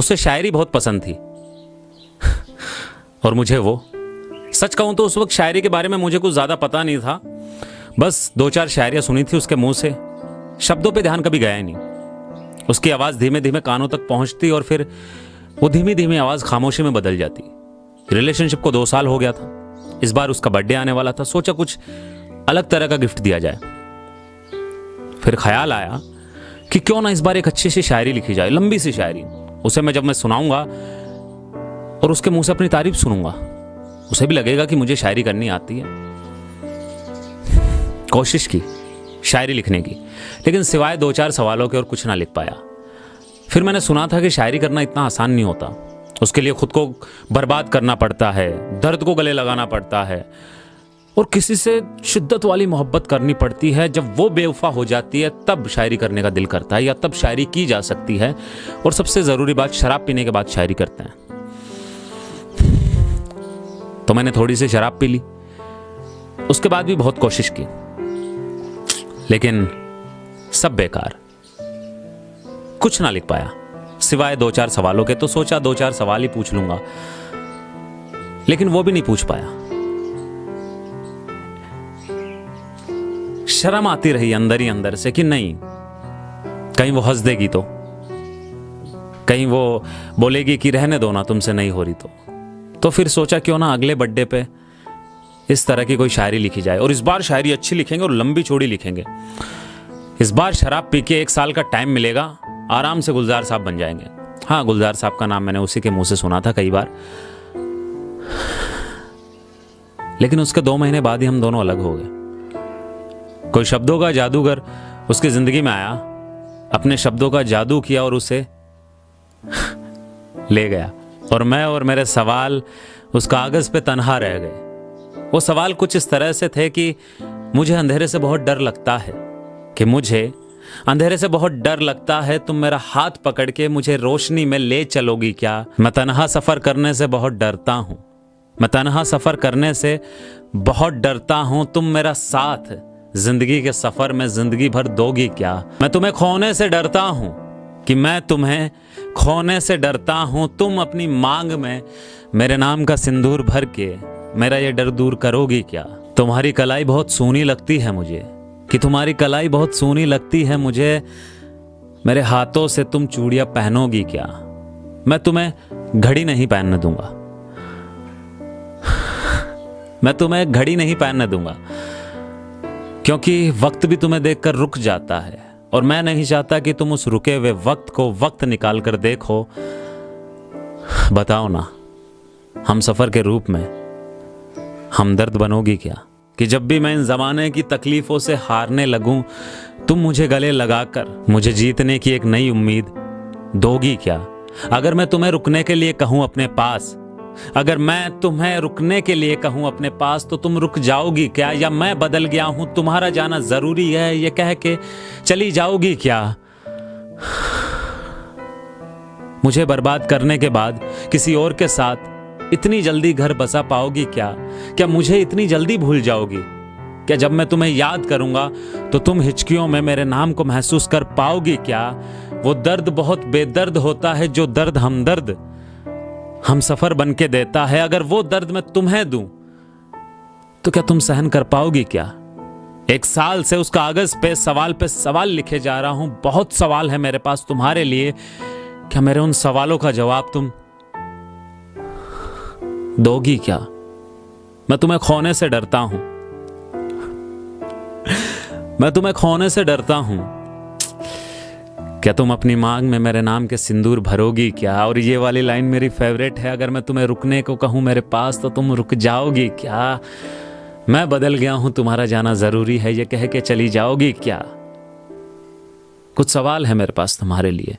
उसे शायरी बहुत पसंद थी और मुझे वो। सच कहूं तो उस वक्त शायरी के बारे में मुझे कुछ ज़्यादा पता नहीं था, बस 2-4 शायरियाँ सुनी थी उसके मुंह से, शब्दों पे ध्यान कभी गया ही नहीं। उसकी आवाज़ धीमे धीमे कानों तक पहुंचती और फिर वो धीमी धीमी आवाज़ खामोशी में बदल जाती। रिलेशनशिप को 2 साल हो गया था, इस बार उसका बर्थडे आने वाला था, सोचा कुछ अलग तरह का गिफ्ट दिया जाए। फिर ख्याल आया कि क्यों ना इस बार एक अच्छी सी शायरी लिखी जाए, लंबी सी शायरी। उसे जब मैं सुनाऊंगा और उसके मुंह से अपनी तारीफ सुनूंगा, उसे भी लगेगा कि मुझे शायरी करनी आती है। कोशिश की शायरी लिखने की, लेकिन सिवाय 2-4 सवालों के और कुछ ना लिख पाया। फिर मैंने सुना था कि शायरी करना इतना आसान नहीं होता, उसके लिए खुद को बर्बाद करना पड़ता है, दर्द को गले लगाना पड़ता है और किसी से शिद्दत वाली मोहब्बत करनी पड़ती है। जब वो बेवफा हो जाती है तब शायरी करने का दिल करता है, या तब शायरी की जा सकती है। और सबसे ज़रूरी बात, शराब पीने के बाद शायरी करते हैं। तो मैंने थोड़ी सी शराब पी ली, उसके बाद भी बहुत कोशिश की, लेकिन सब बेकार, कुछ ना लिख पाया सिवाय 2-4 सवालों के। तो सोचा 2-4 सवाल ही पूछ लूंगा, लेकिन वो भी नहीं पूछ पाया। शर्म आती रही अंदर ही अंदर से कि नहीं, कहीं वो हंस देगी कहीं वो बोलेगी कि रहने दो ना, तुमसे नहीं हो रही तो फिर सोचा क्यों ना अगले बर्थडे पे इस तरह की कोई शायरी लिखी जाए। और इस बार शायरी अच्छी लिखेंगे और लंबी चौड़ी लिखेंगे। इस बार शराब पी के 1 साल का टाइम मिलेगा, आराम से गुलजार साहब बन जाएंगे। हाँ, गुलजार साहब का नाम मैंने उसी के मुंह से सुना था कई बार, लेकिन उसके 2 महीने बाद ही हम दोनों अलग हो गए। कोई शब्दों का जादूगर उसकी जिंदगी में आया, अपने शब्दों का जादू किया और उसे ले गया। और मैं और मेरे सवाल उस कागज पे तन्हा रह गए। वो सवाल कुछ इस तरह से थे कि मुझे अंधेरे से बहुत डर लगता है, तुम मेरा हाथ पकड़ के मुझे रोशनी में ले चलोगी क्या? मैं तन्हा सफर करने से बहुत डरता हूं, तुम मेरा साथ जिंदगी के सफर में जिंदगी भर दोगी क्या? मैं तुम्हें खोने से डरता हूं, तुम अपनी मांग में मेरे नाम का सिंदूर भर के मेरा ये डर दूर करोगी क्या? तुम्हारी कलाई बहुत सूनी लगती है मुझे, मेरे हाथों से तुम चूड़ियां पहनोगी क्या? मैं तुम्हें घड़ी नहीं पहनने दूंगा, क्योंकि वक्त भी तुम्हें देखकर रुक जाता है और मैं नहीं चाहता कि तुम उस रुके हुए वक्त को वक्त निकाल कर देखो। बताओ ना, हम सफर के रूप में हमदर्द बनोगी क्या? कि जब भी मैं इन जमाने की तकलीफों से हारने लगूं, तुम मुझे गले लगाकर मुझे जीतने की एक नई उम्मीद दोगी क्या? अगर मैं तुम्हें रुकने के लिए कहूं अपने पास, तो तुम रुक जाओगी क्या? या मैं बदल गया हूं, तुम्हारा जाना जरूरी है, ये कह के चली जाओगी क्या? मुझे बर्बाद करने के बाद किसी और के साथ इतनी जल्दी घर बसा पाओगी क्या? क्या मुझे इतनी जल्दी भूल जाओगी? क्या जब मैं तुम्हें याद करूंगा तो तुम हिचकियों में मेरे नाम को महसूस कर पाओगी क्या? वो दर्द बहुत बेदर्द होता है, जो दर्द हमदर्द हम सफर बन के देता है। अगर वो दर्द मैं तुम्हें दूं तो क्या तुम सहन कर पाओगी क्या? 1 साल से उस कागज पे सवाल लिखे जा रहा हूं, बहुत सवाल है मेरे पास तुम्हारे लिए। क्या मेरे उन सवालों का जवाब तुम दोगी क्या? मैं तुम्हें खोने से डरता हूं, क्या तुम अपनी मांग में मेरे नाम के सिंदूर भरोगी क्या? और ये वाली लाइन मेरी फेवरेट है, अगर मैं तुम्हें रुकने को कहूं मेरे पास, तो तुम रुक जाओगी क्या? मैं बदल गया हूं, तुम्हारा जाना जरूरी है, ये कह के चली जाओगी क्या? कुछ सवाल है मेरे पास तुम्हारे लिए।